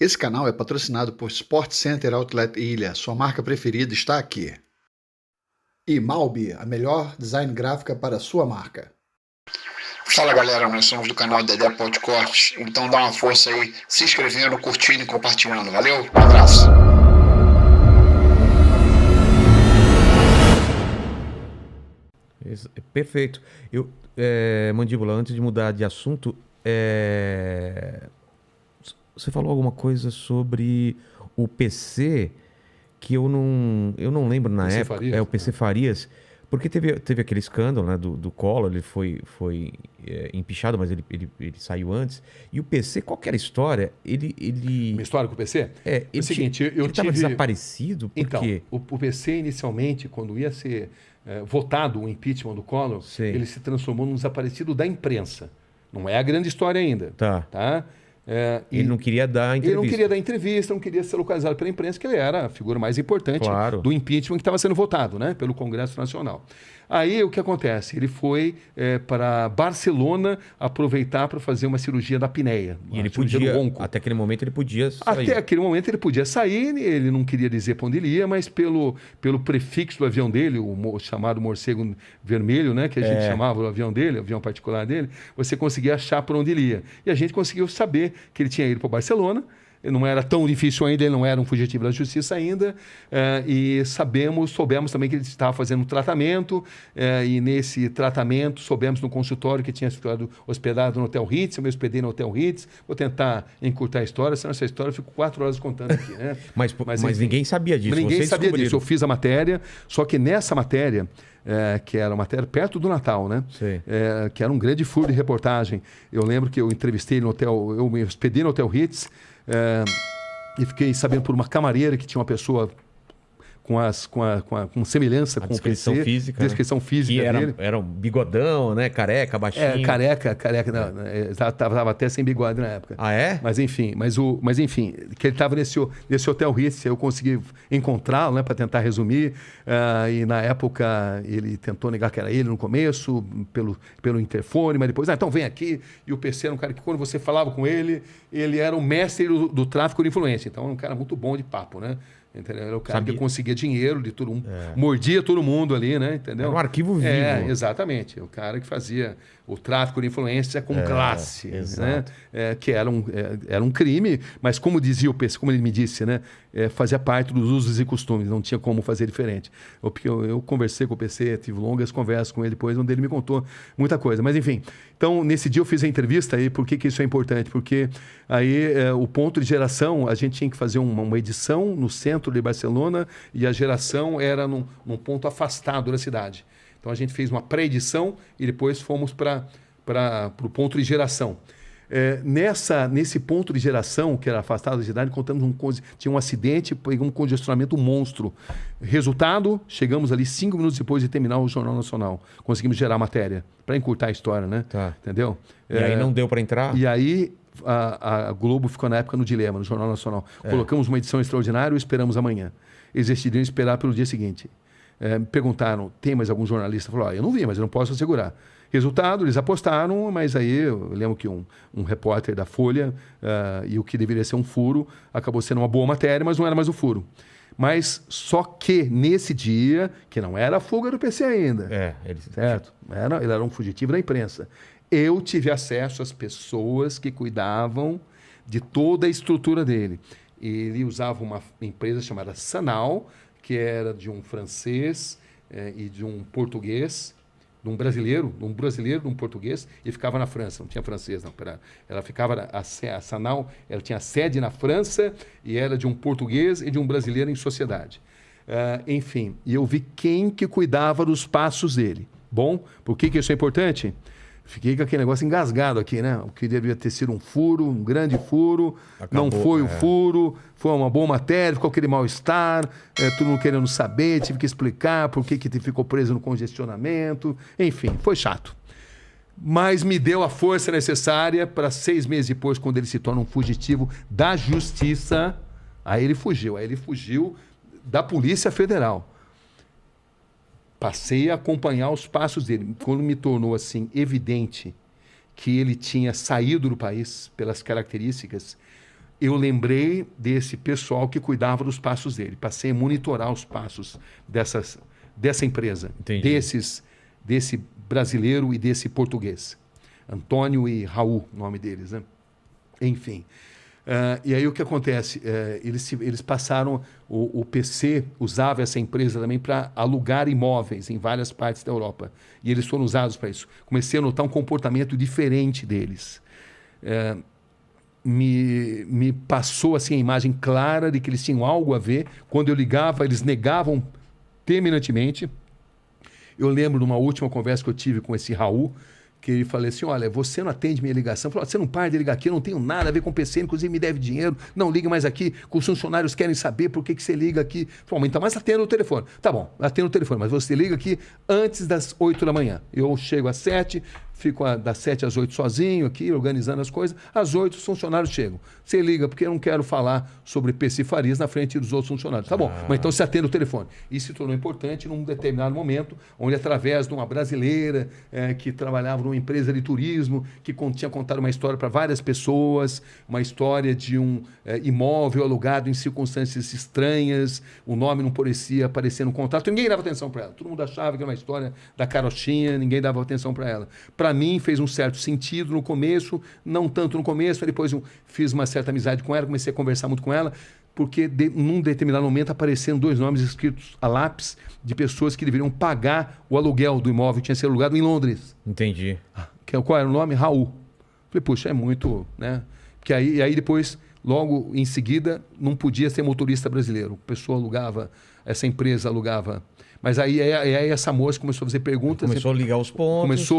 Esse canal é patrocinado por Sport Center Outlet Ilha. Sua marca preferida está aqui. E Malbi, a melhor design gráfica para a sua marca. Fala galera, nós somos do canal Dedé Podcortes, então dá uma força aí, se inscrevendo, curtindo e compartilhando. Valeu, um abraço. Perfeito. Mandíbula, antes de mudar de assunto, você falou alguma coisa sobre o PC que eu não lembro na PC época. Farias? O PC Farias, porque teve aquele escândalo, né, do Collor, ele foi empichado, mas ele saiu antes. E o PC, qual que era a história? Uma história com o PC? É o seguinte, ele estava desaparecido, por Então, quê? o PC inicialmente, quando ia ser votado o impeachment do Collor, Sei. ele se transformou num desaparecido da imprensa. Não é a grande história ainda. Tá. Ele não queria dar entrevista. Ele não queria dar entrevista, não queria ser localizado pela imprensa, que ele era a figura mais importante do impeachment que estava sendo votado, né, pelo Congresso Nacional. Aí o que acontece? Ele foi para Barcelona aproveitar para fazer uma cirurgia da apneia. E ele podia, até aquele momento ele podia sair. Até aquele momento ele podia sair, ele não queria dizer para onde ele ia, mas pelo prefixo do avião dele, o chamado morcego vermelho, né, que a gente chamava o avião dele, o avião particular dele, você conseguia achar por onde ele ia. E a gente conseguiu saber que ele tinha ido para Barcelona. Não era tão difícil ainda, ele não era um fugitivo da justiça ainda, e soubemos também que ele estava fazendo um tratamento, e nesse tratamento soubemos no consultório que tinha ficado hospedado no Hotel Ritz. Eu me hospedei no Hotel Ritz. Vou tentar encurtar a história, senão essa história eu fico 4 horas contando aqui, né? mas enfim, ninguém sabia disso. Ninguém sabia disso. Eu fiz a matéria, só que nessa matéria, que era uma matéria perto do Natal, né? Que era um grande furo de reportagem. Eu lembro que eu entrevistei no hotel, eu me hospedei no Hotel Ritz, e fiquei sabendo por uma camareira que tinha uma pessoa com semelhança com o PC. Descrição física que dele. Era um bigodão, né? Careca, baixinho. Careca. Tava até sem bigode na época. Ah, é? Mas enfim, que ele estava nesse Hotel Ritz, eu consegui encontrá-lo, né, para tentar resumir. E na época ele tentou negar que era ele no começo, pelo interfone, mas depois, então vem aqui. E o PC era um cara que, quando você falava com ele, ele era o mestre do tráfico de influência. Então era um cara muito bom de papo, né? Entendeu? Era o cara que conseguia dinheiro de todo mundo, mordia todo mundo ali, né? Entendeu? Era um arquivo vivo. Exatamente. O cara que fazia o tráfico de influência com classe, né? Que era um crime, mas como dizia o PC, como ele me disse, né? Fazia parte dos usos e costumes, não tinha como fazer diferente. Eu conversei com o PC, tive longas conversas com ele depois, onde ele me contou muita coisa. Mas enfim, então nesse dia eu fiz a entrevista. E por que isso é importante? Porque aí o ponto de geração, a gente tinha que fazer uma edição no centro de Barcelona, e a geração era num ponto afastado da cidade. Então a gente fez uma pré-edição e depois fomos para o ponto de geração. Nesse ponto de geração, que era afastado da cidade, tinha um acidente, pegou um congestionamento monstro. Resultado, chegamos ali 5 minutos depois de terminar o Jornal Nacional. Conseguimos gerar matéria, para encurtar a história, né? Tá. Entendeu? E aí não deu para entrar? E aí a Globo ficou na época no dilema, no Jornal Nacional. Colocamos uma edição extraordinária e esperamos amanhã. Eles decidiram esperar pelo dia seguinte. Me perguntaram, tem mais algum jornalista? Falou, eu não vi, mas eu não posso assegurar. Resultado, eles apostaram, mas aí eu lembro que um repórter da Folha, e o que deveria ser um furo, acabou sendo uma boa matéria, mas não era mais o furo. Mas só que nesse dia, que não era a fuga do PC ainda, certo? Ele era um fugitivo da imprensa. Eu tive acesso às pessoas que cuidavam de toda a estrutura dele. Ele usava uma empresa chamada Sanal, que era de um francês e de um português, de um brasileiro, de um português, e ficava na França. Não tinha francês, não. Ela ficava, a Sanal, ela tinha sede na França, e era de um português e de um brasileiro em sociedade. Enfim, e eu vi quem que cuidava dos passos dele. Bom, por que isso é importante? Fiquei com aquele negócio engasgado aqui, né? O que devia ter sido um furo, um grande furo. Acabou, não foi o furo, foi uma boa matéria, ficou aquele mal-estar, todo mundo querendo saber, tive que explicar por que ficou preso no congestionamento. Enfim, foi chato. Mas me deu a força necessária para 6 meses depois, quando ele se torna um fugitivo da justiça, aí ele fugiu da Polícia Federal. Passei a acompanhar os passos dele. Quando me tornou assim evidente que ele tinha saído do país pelas características, eu lembrei desse pessoal que cuidava dos passos dele. Passei a monitorar os passos dessa empresa, Entendi. desse brasileiro e desse português. Antônio e Raul, o nome deles, né? Enfim. E aí o que acontece? Eles passaram... O PC usava essa empresa também para alugar imóveis em várias partes da Europa. E eles foram usados para isso. Comecei a notar um comportamento diferente deles. Me passou assim, a imagem clara de que eles tinham algo a ver. Quando eu ligava, eles negavam terminantemente. Eu lembro de uma última conversa que eu tive com esse Raul, que ele falou assim, olha, você não atende minha ligação. Eu falei, você não para de ligar aqui, eu não tenho nada a ver com o PC, inclusive me deve dinheiro, não liga mais aqui, os funcionários querem saber por que você liga aqui. Eu falei, então, mas atenda o telefone. Tá bom, atenda o telefone, mas você liga aqui antes das 8 da manhã. Eu chego às 7, fico das 7 às 8 sozinho aqui, organizando as coisas. Às 8 os funcionários chegam. Você liga, porque eu não quero falar sobre PC Farias na frente dos outros funcionários. Tá bom, mas então você atende o telefone. Isso se tornou importante num determinado momento, onde através de uma brasileira que trabalhava numa empresa de turismo, que tinha contado uma história para várias pessoas, uma história de um imóvel alugado em circunstâncias estranhas, o nome não parecia aparecer no contrato, ninguém dava atenção para ela. Todo mundo achava que era uma história da carochinha, ninguém dava atenção para ela. Para mim fez um certo sentido no começo, não tanto no começo, depois eu fiz uma certa amizade com ela, comecei a conversar muito com ela, porque num determinado momento apareceram 2 nomes escritos a lápis de pessoas que deveriam pagar o aluguel do imóvel que tinha sido alugado em Londres. Entendi. Qual era o nome? Raul. Falei, puxa, é muito, né? Porque aí depois, logo em seguida, não podia ser motorista brasileiro. A pessoa alugava, essa empresa alugava. Mas aí essa moça começou a fazer perguntas. Começou a ligar os pontos.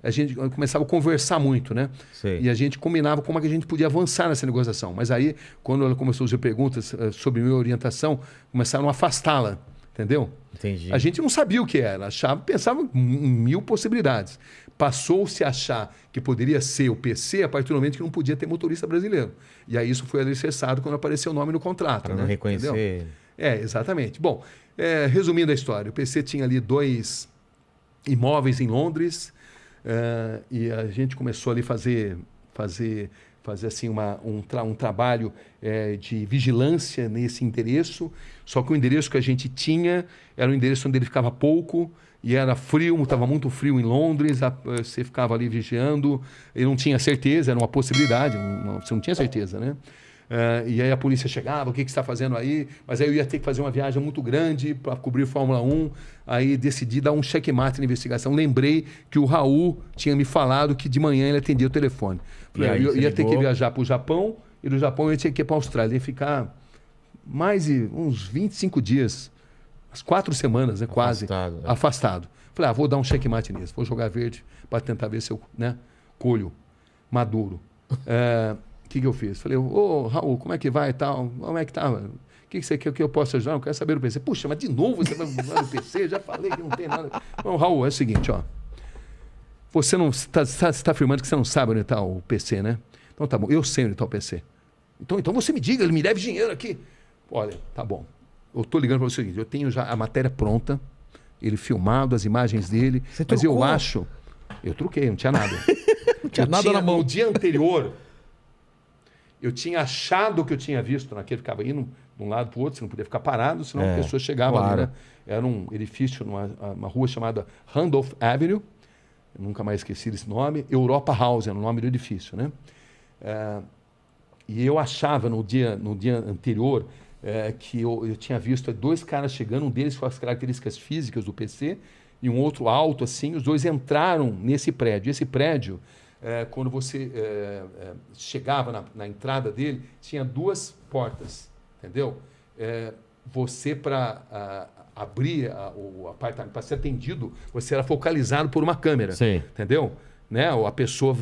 A gente começava a conversar muito, né? Sei. E a gente combinava como é que a gente podia avançar nessa negociação. Mas aí, quando ela começou a fazer perguntas sobre minha orientação, começaram a afastá-la, entendeu? Entendi. A gente não sabia o que era, pensava em 1000 possibilidades. Passou-se a achar que poderia ser o PC a partir do momento que não podia ter motorista brasileiro. E aí isso foi alicerçado quando apareceu o nome no contrato. Para não reconhecer. Entendeu? Exatamente. Bom, resumindo a história, o PC tinha ali 2 imóveis em Londres e a gente começou ali fazer assim um trabalho de vigilância nesse endereço, só que o endereço que a gente tinha era um endereço onde ele ficava pouco e era frio, estava muito frio em Londres, você ficava ali vigiando, eu não tinha certeza, era uma possibilidade, você não tinha certeza, né? E aí a polícia chegava, o que você está fazendo aí? Mas aí eu ia ter que fazer uma viagem muito grande para cobrir Fórmula 1. Aí decidi dar um checkmate na investigação. Lembrei que o Raul tinha me falado que de manhã ele atendia o telefone. Eu ia ter que viajar para o Japão e do Japão eu ia ter que ir para a Austrália. Ia ficar mais de uns 25 dias, umas 4 semanas, né, quase, afastado. Falei, vou dar um checkmate nisso, vou jogar verde para tentar ver se eu colho maduro. O que eu fiz? Falei, Raul, como é que vai e tal? Como é que tá? O que você quer que eu possa ajudar? Eu quero saber do PC. Puxa, mas de novo você vai usar o PC? Já falei que não tem nada. Bom, Raul, é o seguinte, ó. Você não está afirmando que você não sabe onde está o PC, né? Então tá bom, eu sei onde está o PC. Então você me diga, ele me deve dinheiro aqui. Olha, tá bom. Eu estou ligando para você o seguinte, eu tenho já a matéria pronta, ele filmado, as imagens dele, mas eu acho... Eu truquei, não tinha nada. Não tinha nada na mão. No dia anterior... Eu tinha achado que eu tinha visto naquele, ficava indo de um lado para o outro, você não podia ficar parado, senão a pessoa chegava ali, né? Era um edifício numa rua chamada Randolph Avenue, eu nunca mais esqueci desse nome, Europa House, era o nome do edifício, né? E eu achava no dia anterior que eu tinha visto 2 caras chegando, um deles com as características físicas do PC e um outro alto assim, os 2 entraram nesse prédio. Esse prédio... quando você chegava na entrada dele, tinha 2 portas, entendeu? Você, para abrir o apartamento, para ser atendido, você era focalizado por uma câmera, Sim. entendeu? Né? A pessoa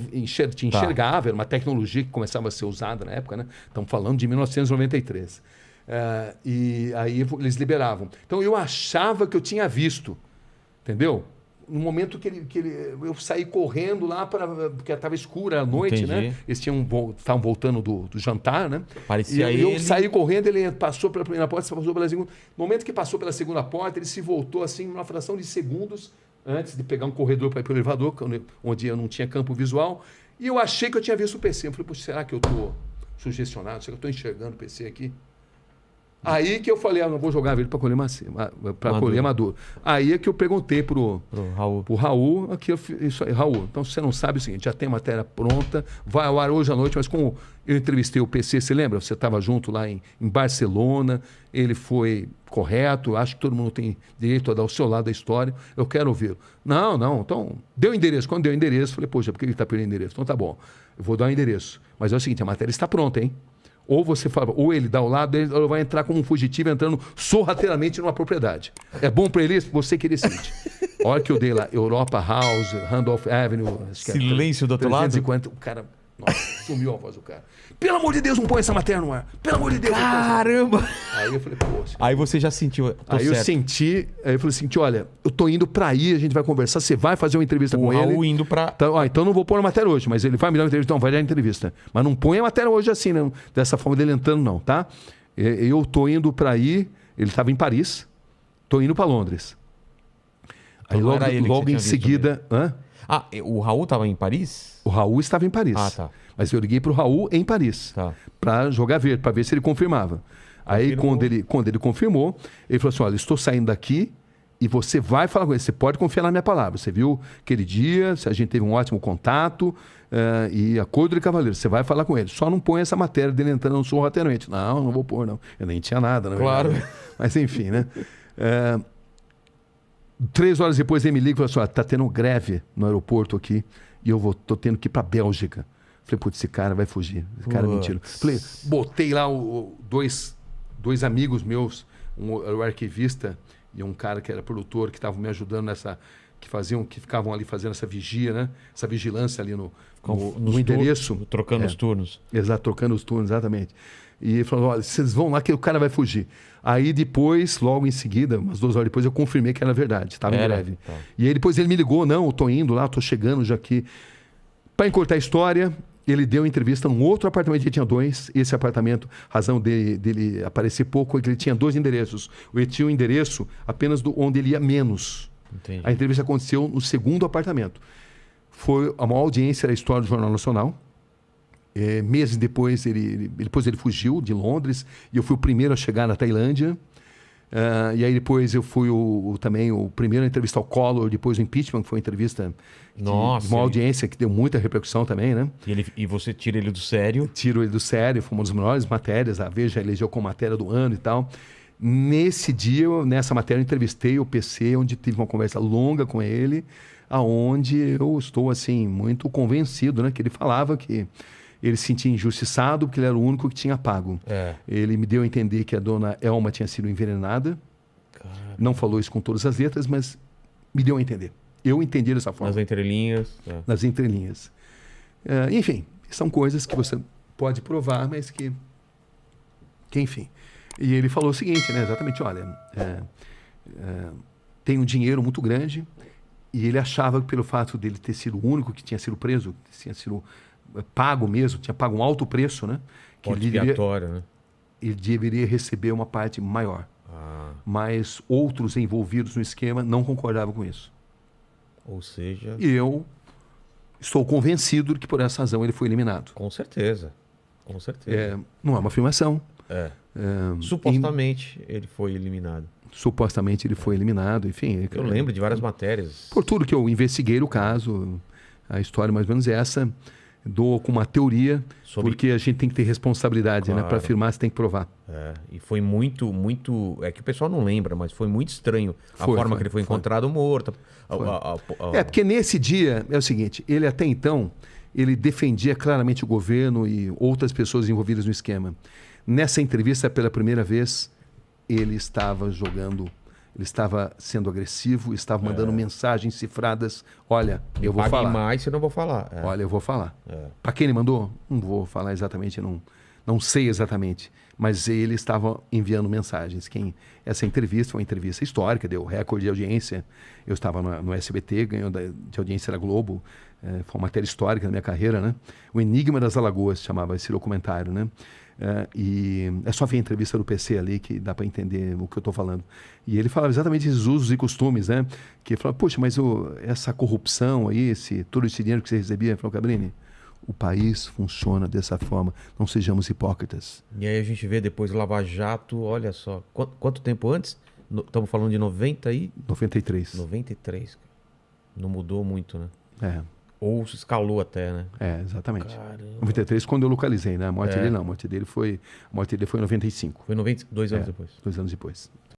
te enxergava, era uma tecnologia que começava a ser usada na época, né? Estamos falando de 1993. E aí eles liberavam. Então eu achava que eu tinha visto, entendeu? No momento que eu saí correndo lá, porque estava escura à noite, Entendi. né? Eles estavam voltando do jantar, né? Parecia e eu ele... saí correndo, ele passou pela primeira porta, passou pela segunda. No momento que passou pela segunda porta, ele se voltou assim, numa fração de segundos, antes de pegar um corredor para ir para o elevador, onde eu não tinha campo visual. E eu achei que eu tinha visto o PC. Eu falei, poxa, será que eu estou sugestionado, sei que eu estou enxergando o PC aqui. Aí que eu falei, não vou jogar verde para colher maduro. Aí é que eu perguntei pro Raul, aqui isso aí, Raul, então você não sabe o seguinte, já tem a matéria pronta, vai ao ar hoje à noite, mas como eu entrevistei o PC, você lembra? Você estava junto lá em Barcelona, ele foi correto, acho que todo mundo tem direito a dar o seu lado da história, eu quero ouvi-lo. Não, então, deu o endereço. Quando deu o endereço, falei, poxa, por que ele está perdendo endereço? Então tá bom, eu vou dar o endereço. Mas é o seguinte, a matéria está pronta, hein? Ou você fala, ou ele dá o lado, ele vai entrar como um fugitivo entrando sorrateiramente numa propriedade. É bom para ele? Você queria seguinte. A hora que eu dei lá, Europa House, Randolph Avenue... Silêncio do outro lado? 350, o cara... Nossa, sumiu a voz do cara. Pelo amor de Deus, não põe essa matéria no ar. Pelo amor de Deus. Caramba! Aí eu falei, poxa. Aí você já sentiu. Aí eu senti, aí eu falei assim, olha, eu tô indo pra aí, a gente vai conversar, você vai fazer uma entrevista com ele. O Raul indo pra... Então não vou pôr a matéria hoje, mas ele vai me dar uma entrevista. Não, vai dar a entrevista. Mas não põe a matéria hoje assim, não. Dessa forma dele entrando, não, tá? Eu tô indo pra aí, ele tava em Paris, tô indo pra Londres. Aí logo em seguida... Hã? O Raul estava em Paris? O Raul estava em Paris. Tá. Mas eu liguei para o Raul em Paris. Tá. Para jogar verde, para ver se ele confirmava. Aí quando ele confirmou, ele falou assim, olha, estou saindo daqui e você vai falar com ele. Você pode confiar na minha palavra. Você viu aquele dia, a gente teve um ótimo contato e acordo de cavaleiro. Você vai falar com ele. Só não põe essa matéria dele entrando no sorrateiramente. Não vou pôr, não. Eu nem tinha nada, na verdade. Claro. Mas enfim, né? 3 horas depois ele me liga e falou assim, tá tendo greve no aeroporto aqui e eu tô tendo que ir pra Bélgica. Falei, putz, esse cara vai fugir. Esse cara é mentira. Falei, botei lá dois amigos meus, o arquivista e um cara que era produtor, que estavam me ajudando que ficavam ali fazendo essa vigia, né? Essa vigilância ali no endereço. Trocando os turnos. Exato, trocando os turnos, exatamente. E ele falou, olha, vocês vão lá que o cara vai fugir. Aí depois, logo em seguida, umas 2 horas depois, eu confirmei que era verdade, estava em greve. Tá. E aí depois ele me ligou, não, eu tô indo lá, tô chegando já aqui. Para encurtar a história, ele deu entrevista num outro apartamento, ele tinha 2. Esse apartamento, razão dele aparecer pouco, é que ele tinha 2 endereços. Ele tinha um endereço apenas onde ele ia menos. Entendi. A entrevista aconteceu no 2º apartamento. Foi a maior audiência da história do Jornal Nacional. Meses depois, ele fugiu de Londres e eu fui o primeiro a chegar na Tailândia. E aí depois eu fui também o primeiro a entrevistar o Collor, depois o impeachment, que foi uma entrevista de uma audiência que deu muita repercussão também, né? E você tira ele do sério? Tiro ele do sério, foi uma das melhores matérias, a Veja elegeu como matéria do ano e tal. Nesse dia, nessa matéria, eu entrevistei o PC, onde tive uma conversa longa com ele, aonde eu estou assim muito convencido, né? Que ele falava que ele se sentia injustiçado porque ele era o único que tinha pago. Ele me deu a entender que a dona Elma tinha sido envenenada. Caramba. Não falou isso com todas as letras, mas me deu a entender. Eu entendi dessa forma. Nas entrelinhas. Nas entrelinhas. Enfim, são coisas que você pode provar, mas que enfim. E ele falou o seguinte, né? Exatamente, olha, tem um dinheiro muito grande e ele achava que pelo fato dele ter sido o único que tinha sido preso, que tinha sido pago mesmo, tinha pago um alto preço, né? Que né? Ele deveria receber uma parte maior. Mas outros envolvidos no esquema não concordavam com isso. Ou seja... E eu estou convencido de que por essa razão ele foi eliminado. Com certeza. Com certeza. Não é uma afirmação. Supostamente ele foi eliminado. Supostamente ele foi eliminado, enfim. Eu lembro de várias matérias. Por tudo que eu investiguei o caso, a história mais ou menos é essa. Dou com uma teoria, porque a gente tem que ter responsabilidade, claro, né? Para afirmar, você tem que provar. E foi muito... É que o pessoal não lembra, mas foi muito estranho a forma que ele foi encontrado morto. Porque nesse dia, é o seguinte, ele até então, ele defendia claramente o governo e outras pessoas envolvidas no esquema. Nessa entrevista, pela primeira vez, ele estava sendo agressivo, estava mandando mensagens cifradas. Olha, eu vou falar. Mais, se eu não vou falar. Olha, eu vou falar. Para quem ele mandou? Não vou falar exatamente, não sei exatamente. Mas ele estava enviando mensagens. Essa entrevista foi uma entrevista histórica, deu recorde de audiência. Eu estava no SBT, ganhou de audiência da Globo. Foi uma matéria histórica na minha carreira, né? O Enigma das Alagoas chamava esse documentário, né? E é só ver a entrevista do PC ali que dá para entender o que eu estou falando. E ele falava exatamente esses usos e costumes, né? Que ele falava, poxa, mas essa corrupção aí, todo esse dinheiro que você recebia, ele falou, Cabrini, O país funciona dessa forma. Não sejamos hipócritas. E aí a gente vê depois Lava Jato, olha só. Quanto tempo antes? Estamos falando de 93. 93. Não mudou muito, né? É. Ou escalou até, né? Exatamente. Caramba. 93 quando eu localizei, né? A morte dele não. A morte dele foi em 95. Foi 2 anos depois. 2 anos depois.